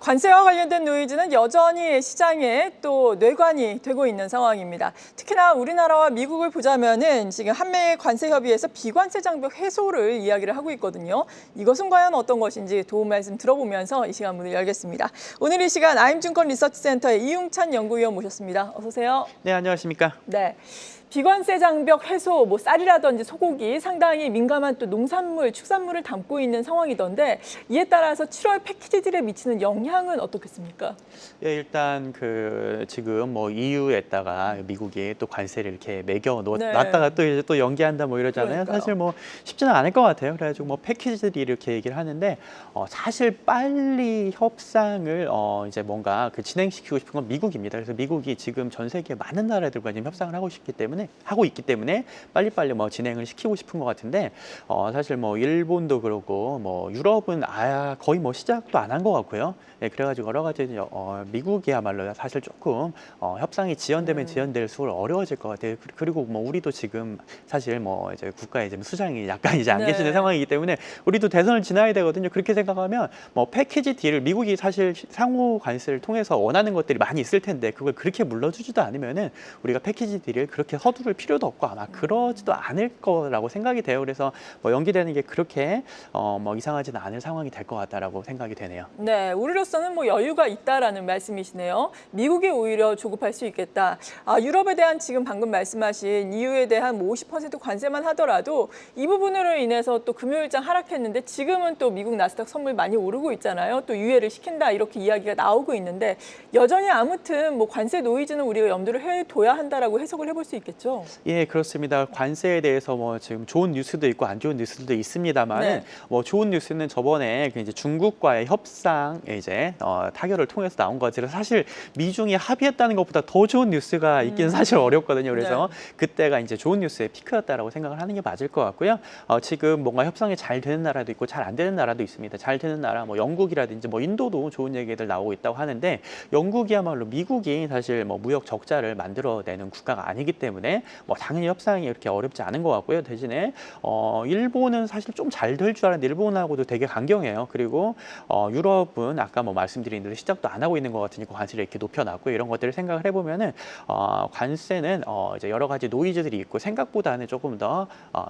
관세와 관련된 노이즈는 여전히 시장에 또 뇌관이 되고 있는 상황입니다. 특히나 우리나라와 미국을 보자면은 지금 한미 관세 협의에서 비관세 장벽 해소를 이야기를 하고 있거든요. 이것은 과연 어떤 것인지 도움 말씀 들어보면서 이 시간 문을 열겠습니다. 오늘 이 시간 아임증권 리서치센터의 이용찬 연구위원 모셨습니다. 어서 오세요. 네, 안녕하십니까? 네. 비관세 장벽 해소, 쌀이라든지 소고기 상당히 민감한 또 농산물, 축산물을 담고 있는 상황이던데 이에 따라서 7월 패키지들에 미치는 영향은 어떻겠습니까? 예, 일단 지금 EU에다가 미국이 또 관세를 이렇게 놨다가 또 이제 또 연기한다 이러잖아요. 그러니까요. 사실 쉽지는 않을 것 같아요. 그래가지고 패키지들이 이렇게 얘기를 하는데 사실 빨리 협상을 이제 뭔가 진행시키고 싶은 건 미국입니다. 그래서 미국이 지금 전 세계 많은 나라들과 지금 협상을 하고 있기 때문에 빨리빨리 진행을 시키고 싶은 것 같은데 사실 일본도 그렇고 유럽은 거의 시작도 안 한 것 같고요. 예, 그래가지고 여러 가지 미국이야말로 사실 조금 협상이 지연되면 지연될수록 어려워질 것 같아요. 그리고 우리도 지금 사실 이제 국가의 지금 수장이 약간 이제 안 계시는 상황이기 때문에 우리도 대선을 지나야 되거든요. 그렇게 생각하면 패키지 딜을 미국이 사실 상호 관세를 통해서 원하는 것들이 많이 있을 텐데 그걸 그렇게 물러주지도 않으면은 우리가 패키지 딜을 그렇게 서두를 필요도 없고 아마 그러지도 않을 거라고 생각이 돼요. 그래서 연기되는 게 그렇게 이상하지는 않을 상황이 될 것 같다라고 생각이 되네요. 네, 우리로서는 여유가 있다라는 말씀이시네요. 미국이 오히려 조급할 수 있겠다. 유럽에 대한 지금 방금 말씀하신 EU에 대한 50% 관세만 하더라도 이 부분으로 인해서 또 금요일장 하락했는데 지금은 또 미국 나스닥 선물 많이 오르고 있잖아요. 또 유예를 시킨다 이렇게 이야기가 나오고 있는데 여전히 아무튼 관세 노이즈는 우리가 염두를 해둬야 한다라고 해석을 해볼 수 있겠죠. 예, 그렇습니다. 관세에 대해서 지금 좋은 뉴스도 있고 안 좋은 뉴스도 있습니다만, 좋은 뉴스는 저번에 이제 중국과의 협상에 이제 타결을 통해서 나온 것들은 사실 미중이 합의했다는 것보다 더 좋은 뉴스가 있기는 사실 어렵거든요. 그래서 그때가 이제 좋은 뉴스의 피크였다라고 생각을 하는 게 맞을 것 같고요. 지금 뭔가 협상이 잘 되는 나라도 있고 잘 안 되는 나라도 있습니다. 잘 되는 나라, 영국이라든지 인도도 좋은 얘기들 나오고 있다고 하는데 영국이야말로 미국이 사실 무역 적자를 만들어내는 국가가 아니기 때문에 당연히 협상이 이렇게 어렵지 않은 것 같고요. 대신에 일본은 사실 좀 잘 될 줄 알았는데 일본하고도 되게 강경해요. 그리고 유럽은 아까 말씀드린 대로 시작도 안 하고 있는 것 같으니까 관세를 이렇게 높여놨고 이런 것들을 생각을 해보면은 관세는 이제 여러 가지 노이즈들이 있고 생각보다는 조금 더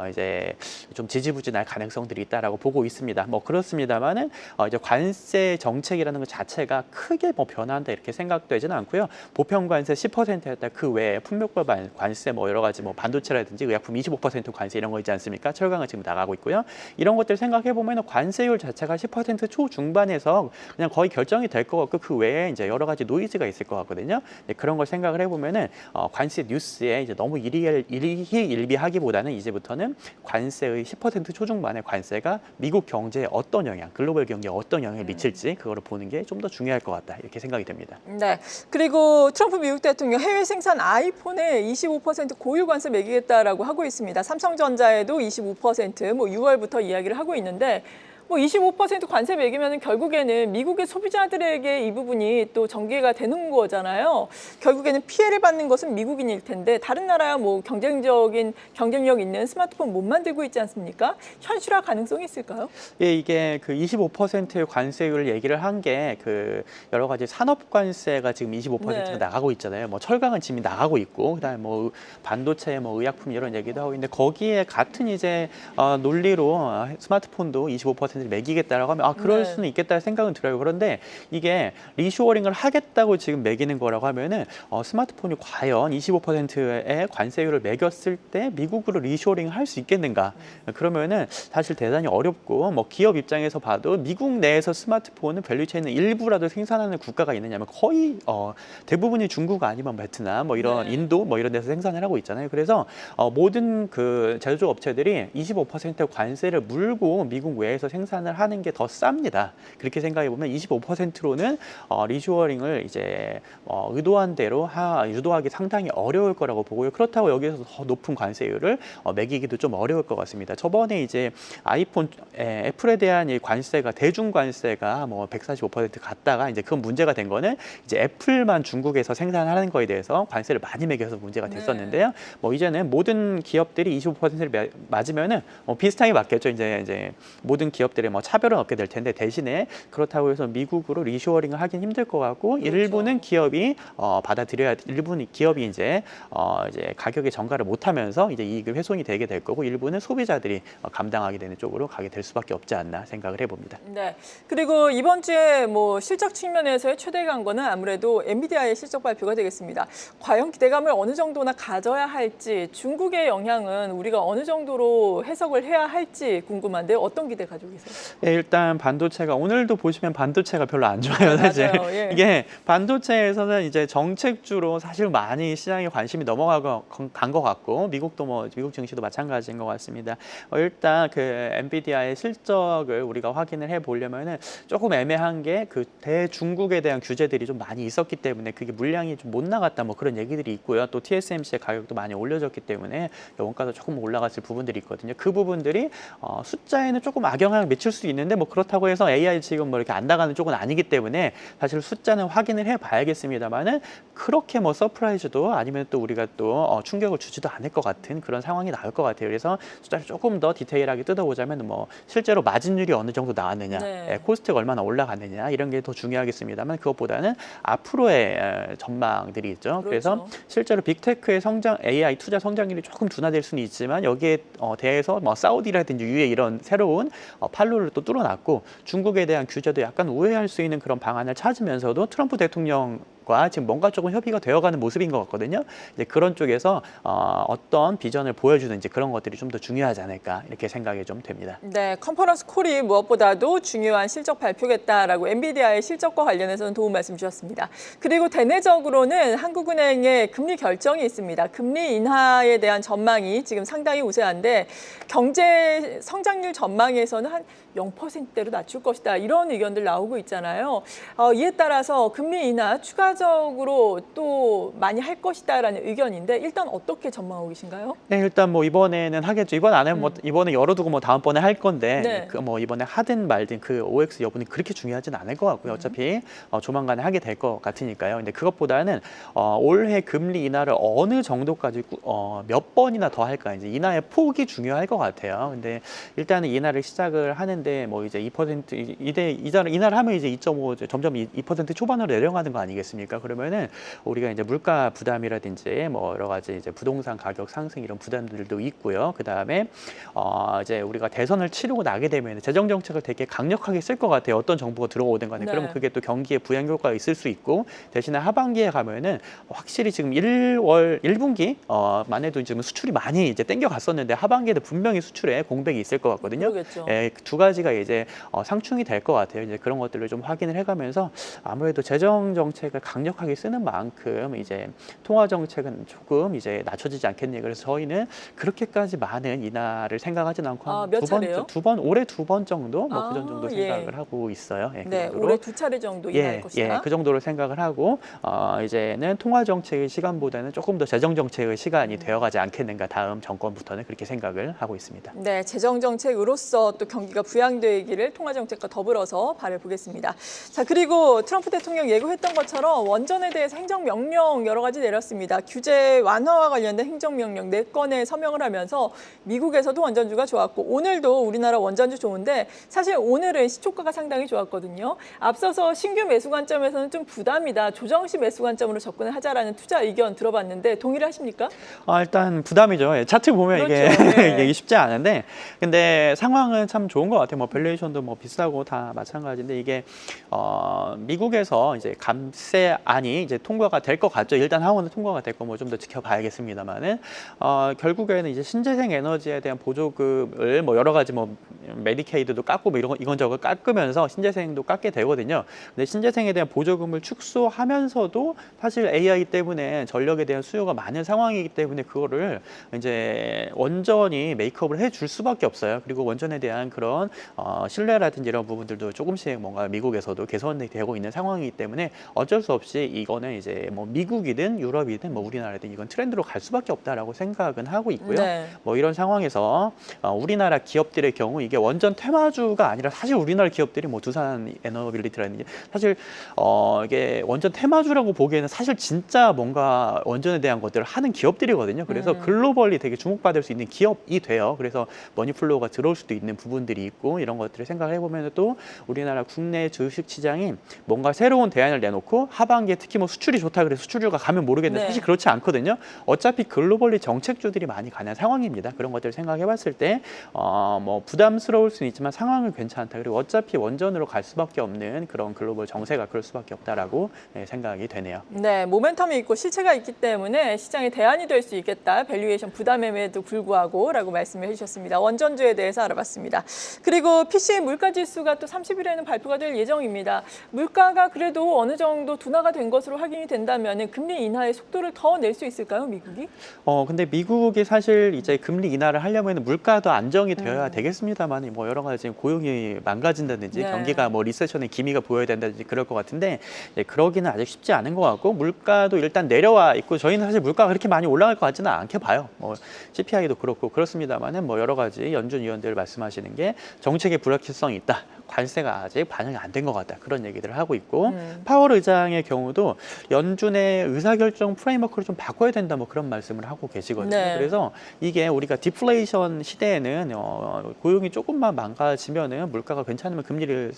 이제 좀 지지부진할 가능성들이 있다라고 보고 있습니다. 그렇습니다만은 이제 관세 정책이라는 것 자체가 크게 변화한다 이렇게 생각되지는 않고요. 보편 관세 10%였다 그 외에 품목별 관세 여러 가지 반도체라든지 의약품 25% 관세 이런 거 있지 않습니까? 철강은 지금 나가고 있고요. 이런 것들 생각해 보면 관세율 자체가 10% 초중반에서 그냥 거의 결정이 될 것 같고 그 외에 이제 여러 가지 노이즈가 있을 것 같거든요. 그런 걸 생각을 해보면은 관세 뉴스에 이제 너무 일희일비하기보다는 이제부터는 관세의 10% 초중반의 관세가 미국 경제에 어떤 영향, 글로벌 경제에 어떤 영향을 미칠지 그거를 보는 게 좀 더 중요할 것 같다 이렇게 생각이 됩니다. 네. 그리고 트럼프 미국 대통령 해외 생산 아이폰에 25% 고유 관세 매기겠다라고 하고 있습니다. 삼성전자에도 25% 6월부터 이야기를 하고 있는데 25% 관세 매기면 결국에는 미국의 소비자들에게 이 부분이 또 전개가 되는 거잖아요. 결국에는 피해를 받는 것은 미국인일 텐데 다른 나라야 경쟁력 있는 스마트폰 못 만들고 있지 않습니까? 현실화 가능성이 있을까요? 예, 이게 25%의 관세율을 얘기를 한 게 여러 가지 산업 관세가 지금 25%가 나가고 있잖아요. 철강은 지금 나가고 있고 그다음에 반도체, 의약품 이런 얘기도 하고 있는데 거기에 같은 이제 논리로 스마트폰도 25%를 매기겠다라고 하면 그럴 수는 있겠다 생각은 들어요. 그런데 이게 리쇼어링을 하겠다고 지금 매기는 거라고 하면은 스마트폰이 과연 25%의 관세율을 매겼을 때 미국으로 리쇼어링을 할 수 있겠는가? 그러면은 사실 대단히 어렵고 기업 입장에서 봐도 미국 내에서 스마트폰은 밸류체인의 일부라도 생산하는 국가가 있느냐면 거의 대부분이 중국 아니면 베트남 이런 인도 이런 데서 생산을 하고 있잖아요. 그래서 모든 제조업 업체들이 25% 관세를 물고 미국 외에서 생산을 하는 게 더 쌉니다. 그렇게 생각해 보면 25%로는 리쇼어링을 이제 의도한 대로 유도하기 상당히 어려울 거라고 보고요. 그렇다고 여기에서 더 높은 관세율을 매기기도 좀 어려울 것 같습니다. 저번에 이제 애플에 대한 이 관세가 대중 관세가 145% 갔다가 이제 그건 문제가 된 거는 이제 애플만 중국에서 생산하는 거에 대해서 관세를 많이 매겨서 문제가 됐었는데요. 이제는 모든 기업들이 25%를 맞으면은 비슷하게 맞겠죠. 이제 모든 기업들 기업들의 뭐 차별은 없게 될 텐데 대신에 그렇다고 해서 미국으로 리쇼어링을 하긴 힘들 것 같고 그렇죠. 일부는 기업이 받아들여야 일부는 기업이 이제 가격의 전가를 못하면서 이제 이익을 훼손이 되게 될 거고 일부는 소비자들이 감당하게 되는 쪽으로 가게 될 수밖에 없지 않나 생각을 해봅니다. 네. 그리고 이번 주에 뭐 실적 측면에서의 최대 강건은 아무래도 엔비디아의 실적 발표가 되겠습니다. 과연 기대감을 어느 정도나 가져야 할지, 중국의 영향은 우리가 어느 정도로 해석을 해야 할지 궁금한데 어떤 기대 가지고 계세요? 네, 일단 반도체가 오늘도 보시면 반도체가 별로 안 좋아요, 네, 사실. 맞아요. 예. 이게 반도체에서는 이제 정책주로 사실 많이 시장에 관심이 넘어간 것 같고 미국도 미국 증시도 마찬가지인 것 같습니다. 일단 그 엔비디아의 실적을 우리가 확인을 해 보려면은 조금 애매한 게 그 대중국에 대한 규제들이 좀 많이 있었기 때문에 그게 물량이 좀 못 나갔다 뭐 그런 얘기들이 있고요. 또 TSMC의 가격도 많이 올려졌기 때문에 원가도 조금 올라갔을 부분들이 있거든요. 그 부분들이 숫자에는 조금 악영향을 미칠 수 있는데 뭐 그렇다고 해서 AI 지금 뭐 이렇게 안 나가는 쪽은 아니기 때문에 사실 숫자는 확인을 해봐야겠습니다만은 그렇게 뭐 서프라이즈도 아니면 또 우리가 또 충격을 주지도 않을 것 같은 그런 상황이 나올 것 같아요. 그래서 숫자를 조금 더 디테일하게 뜯어보자면 뭐 실제로 마진율이 어느 정도 나왔느냐, 네. 코스트가 얼마나 올라갔느냐 이런 게 더 중요하겠습니다만 그것보다는 앞으로의 전망들이 있죠. 그래서 그렇죠. 실제로 빅테크의 성장, AI 투자 성장률이 조금 둔화될 수는 있지만 여기에 대해서 뭐 사우디라든지 UAE 이런 새로운 판로를 또 뚫어놨고 중국에 대한 규제도 약간 우회할 수 있는 그런 방안을 찾으면서도 트럼프 대통령과 지금 뭔가 조금 협의가 되어가는 모습인 것 같거든요. 이제 그런 쪽에서 어떤 비전을 보여주는지 그런 것들이 좀 더 중요하지 않을까 이렇게 생각이 좀 됩니다. 네, 컨퍼런스 콜이 무엇보다도 중요한 실적 발표겠다라고 엔비디아의 실적과 관련해서는 도움 말씀 주셨습니다. 그리고 대내적으로는 한국은행의 금리 결정이 있습니다. 금리 인하에 대한 전망이 지금 상당히 우세한데 경제 성장률 전망에서는 한 0%대로 낮출 것이다. 이런 의견들 나오고 있잖아요. 이에 따라서 금리 인하 추가적으로 또 많이 할 것이다라는 의견인데 일단 어떻게 전망하고 계신가요? 네, 일단 뭐 이번에는 하겠죠. 이번 안 하면 뭐 이번에 열어두고 뭐 다음번에 할 건데 네. 그 뭐 이번에 하든 말든 그 OX 여부는 그렇게 중요하진 않을 것 같고요. 어차피 조만간에 하게 될 것 같으니까요. 근데 그것보다는 올해 금리 인하를 어느 정도까지 몇 번이나 더 할까 이제 인하의 폭이 중요할 것 같아요. 근데 일단은 인하를 시작을 하는데 뭐 이제 2% 인하를 하면 이제 2.5 점점 2% 초반으로 내려가는 거 아니겠습니까? 그러면은 우리가 이제 물가 부담이라든지 뭐 여러 가지 이제 부동산 가격 상승 이런 부담들도 있고요. 그 다음에 이제 우리가 대선을 치르고 나게 되면 재정 정책을 되게 강력하게 쓸 것 같아요. 어떤 정부가 들어오든 간에. 네. 그러면 그게 또 경기에 부양 효과가 있을 수 있고 대신에 하반기에 가면은 확실히 지금 1분기 만 해도 지금 수출이 많이 이제 땡겨 갔었는데 하반기에도 분명히 수출에 공백이 있을 것 같거든요. 그러겠죠. 예, 두 가지가 이제 상충이 될 것 같아요. 이제 그런 것들을 좀 확인을 해가면서 아무래도 재정 정책을 강력하게 쓰는 만큼 이제 통화 정책은 조금 이제 낮춰지지 않겠니? 그래서 저희는 그렇게까지 많은 인하를 생각하지는 않고 한 몇 차례요? 올해 2번 정도 뭐 그 정도 예. 생각을 하고 있어요. 예, 그 네, 정도로. 올해 2차례 정도 인하할 것이다. 그 정도로 생각을 하고 이제는 통화 정책의 시간보다는 조금 더 재정 정책의 시간이 되어가지 않겠는가 다음 정권부터는 그렇게 생각을 하고 있습니다. 네, 재정 정책으로서 또 경기가 부양되기를 통화 정책과 더불어서 바라보겠습니다. 자, 그리고 트럼프 대통령 예고했던 것처럼 원전에 대해서 행정명령 여러 가지 내렸습니다. 규제 완화와 관련된 행정명령 4건에 서명을 하면서 미국에서도 원전주가 좋았고 오늘도 우리나라 원전주 좋은데 사실 오늘은 시초가가 상당히 좋았거든요. 앞서서 신규 매수 관점에서는 좀 부담이다. 조정시 매수 관점으로 접근을 하자라는 투자 의견 들어봤는데 동의를 하십니까? 일단 부담이죠. 예, 차트 보면 그렇죠. 이게 예. 이게 쉽지 않은데 근데 상황은 참 좋은 것 같아요. 뭐 밸류에이션도 뭐 비싸고 다 마찬가지인데 이게 미국에서 이제 감세안이 이제 통과가 될 것 같죠. 일단 하원은 통과가 될 거 뭐 좀 더 지켜봐야겠습니다만은 결국에는 이제 신재생 에너지에 대한 보조금을 뭐 여러 가지 뭐 메디케이드도 깎고 뭐 이건저건 깎으면서 신재생도 깎게 되거든요. 근데 신재생에 대한 보조금을 축소하면서도 사실 AI 때문에 전력에 대한 수요가 많은 상황이기 때문에 그거를 이제 원전이 메이크업을 해줄 수밖에 없어요. 그리고 원전에 대한 그런 신뢰라든지 이런 부분들도 조금씩 뭔가 미국에서도 개선이 되고 있는 상황이기 때문에 어쩔 수 없이 이거는 이제 뭐 미국이든 유럽이든 뭐 우리나라든 이건 트렌드로 갈 수밖에 없다라고 생각은 하고 있고요. 네. 뭐 이런 상황에서 우리나라 기업들의 경우 이게 원전 테마주가 아니라 사실 우리나라 기업들이 뭐 두산 에너빌리티라든지 사실 이게 원전 테마주라고 보기에는 사실 진짜 뭔가 원전에 대한 것들을 하는 기업들이거든요. 그래서 글로벌리 되게 주목받을 수 있는 기업이 돼요. 그래서 머니플로우가 들어올 수도 있는 부분들이 있고 이런 것들을 생각을 해보면 또 우리나라 국내 주식 시장이 뭔가 새로운 대안을 내놓고 하반기에 특히 뭐 수출이 좋다 그래서 수출주가 가면 모르겠는데 네. 사실 그렇지 않거든요. 어차피 글로벌리 정책주들이 많이 가는 상황입니다. 그런 것들을 생각해봤을 때 뭐 부담스러울 수는 있지만 상황은 괜찮다. 그리고 어차피 원전으로 갈 수밖에 없는 그런 글로벌 정세가 그럴 수밖에 없다라고 생각이 되네요. 네, 모멘텀이 있고 실체가 있기 때문에 시장의 대안이 될 수 있겠다. 밸류에이션 부담임에도 불구하고 라고 말씀을 해주셨습니다. 원전주에 대해서 알아봤습니다. 그리고 PC의 물가지수가 또 30일에는 발표가 될 예정입니다. 물가가 그래도 어느 정도 둔화가 된 것으로 확인이 된다면 금리 인하의 속도를 더 낼 수 있을까요, 미국이? 근데 미국이 사실 이제 금리 인하를 하려면 물가도 안정이 되어야 되겠습니다만 뭐 여러 가지 지금 고용이 망가진다든지 네. 경기가 뭐 리세션의 기미가 보여야 된다든지 그럴 것 같은데 그러기는 아직 쉽지 않은 것 같고 물가도 일단 내려와 있고 저희는 사실 물가가 그렇게 많이 올라갈 것 같지는 않게 봐요. 뭐 CPI도 그렇고 그렇습니다만은 뭐 여러 가지 연준 위원들 말씀하시는 게 정책의 불확실성이 있다. 관세가 아직 반영이 안 된 것 같다. 그런 얘기들을 하고 있고 파월 의장의 경우도 연준의 의사결정 프레임워크를 좀 바꿔야 된다. 뭐 그런 말씀을 하고 계시거든요. 네. 그래서 이게 우리가 디플레이션 시대에는 고용이 조금만 망가지면은 물가가 괜찮으면 금리를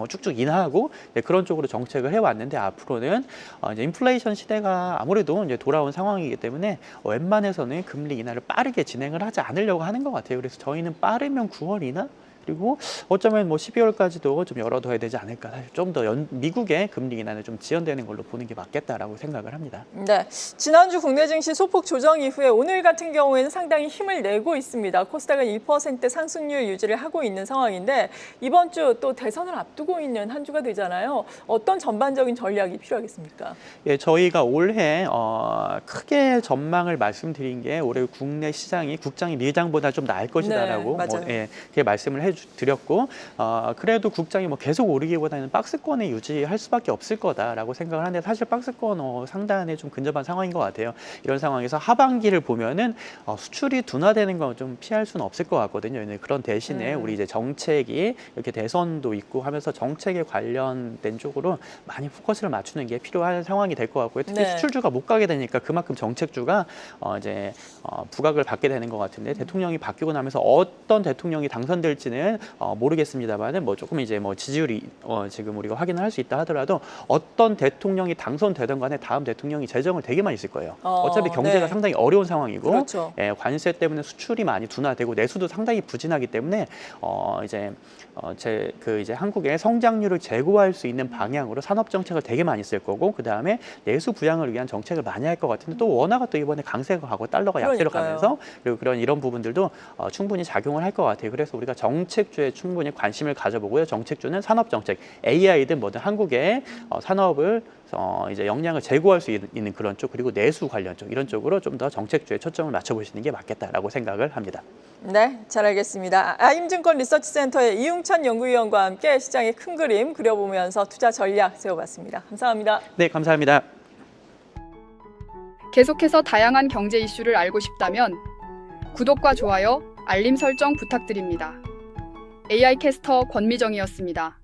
쭉쭉 인하하고 그런 쪽으로 정책을 해왔는데 앞으로는 이제 인플레이션 시대가 아무래도 이제 돌아온 상황이기 때문에 웬만해서는 금리 인하를 빠르게 진행을 하지 않으려고 하는 것 같아요. 그래서 저희는 빠르면 9월 이나 그리고 어쩌면 뭐 12월까지도 좀 열어둬야 되지 않을까. 사실 좀 더 미국의 금리 인하는 좀 지연되는 걸로 보는 게 맞겠다라고 생각을 합니다. 네, 지난주 국내 증시 소폭 조정 이후에 오늘 같은 경우에는 상당히 힘을 내고 있습니다. 코스닥은 1% 상승률 유지를 하고 있는 상황인데 이번 주 또 대선을 앞두고 있는 한 주가 되잖아요. 어떤 전반적인 전략이 필요하겠습니까? 예, 저희가 올해 크게 전망을 말씀드린 게 올해 국내 시장이 국장이 예상보다 좀 나을 것이다라고 네, 맞아요. 그렇게 말씀을 해드렸고 그래도 국장이 뭐 계속 오르기보다는 박스권에 유지할 수밖에 없을 거다라고 생각을 하는데 사실 박스권 상단에 좀 근접한 상황인 것 같아요. 이런 상황에서 하반기를 보면은 수출이 둔화되는 건 좀 피할 수는 없을 것 같거든요. 그런 대신에 우리 이제 정책이 이렇게 대선도 있고 하면서 정책에 관련된 쪽으로 많이 포커스를 맞추는 게 필요한 상황이 될 것 같고요. 특히 네. 수출주가 못 가게 되니까 그만큼 정책주가 이제 부각을 받게 되는 것 같은데 대통령이 바뀌고 나면서 어떤 대통령이 당선될지는 모르겠습니다만은 뭐 조금 이제 뭐 지지율이 지금 우리가 확인을 할 수 있다 하더라도 어떤 대통령이 당선되든 간에 다음 대통령이 재정을 되게 많이 쓸 거예요. 어차피 경제가 네. 상당히 어려운 상황이고 그렇죠. 관세 때문에 수출이 많이 둔화되고 내수도 상당히 부진하기 때문에 이제 이제 한국의 성장률을 제고할 수 있는 방향으로 산업 정책을 되게 많이 쓸 거고 그 다음에 내수 부양을 위한 정책을 많이 할 것 같은데 또 원화가 또 이번에 강세가 가고 달러가 약세로 그러니까요. 가면서 그리고 이런 부분들도 충분히 작용을 할 것 같아요. 그래서 우리가 정책주에 충분히 관심을 가져보고요. 정책주는 산업 정책, AI든 뭐든 한국의 산업을 이제 역량을 제고할 수 있는 그런 쪽 그리고 내수 관련 쪽 이런 쪽으로 좀 더 정책주에 초점을 맞춰보시는 게 맞겠다라고 생각을 합니다. 네, 잘 알겠습니다. 아임증권 리서치센터의 이웅찬 연구위원과 함께 시장의 큰 그림 그려보면서 투자 전략 세워봤습니다. 감사합니다. 네, 감사합니다. 계속해서 다양한 경제 이슈를 알고 싶다면 구독과 좋아요, 알림 설정 부탁드립니다. AI 캐스터 권미정이었습니다.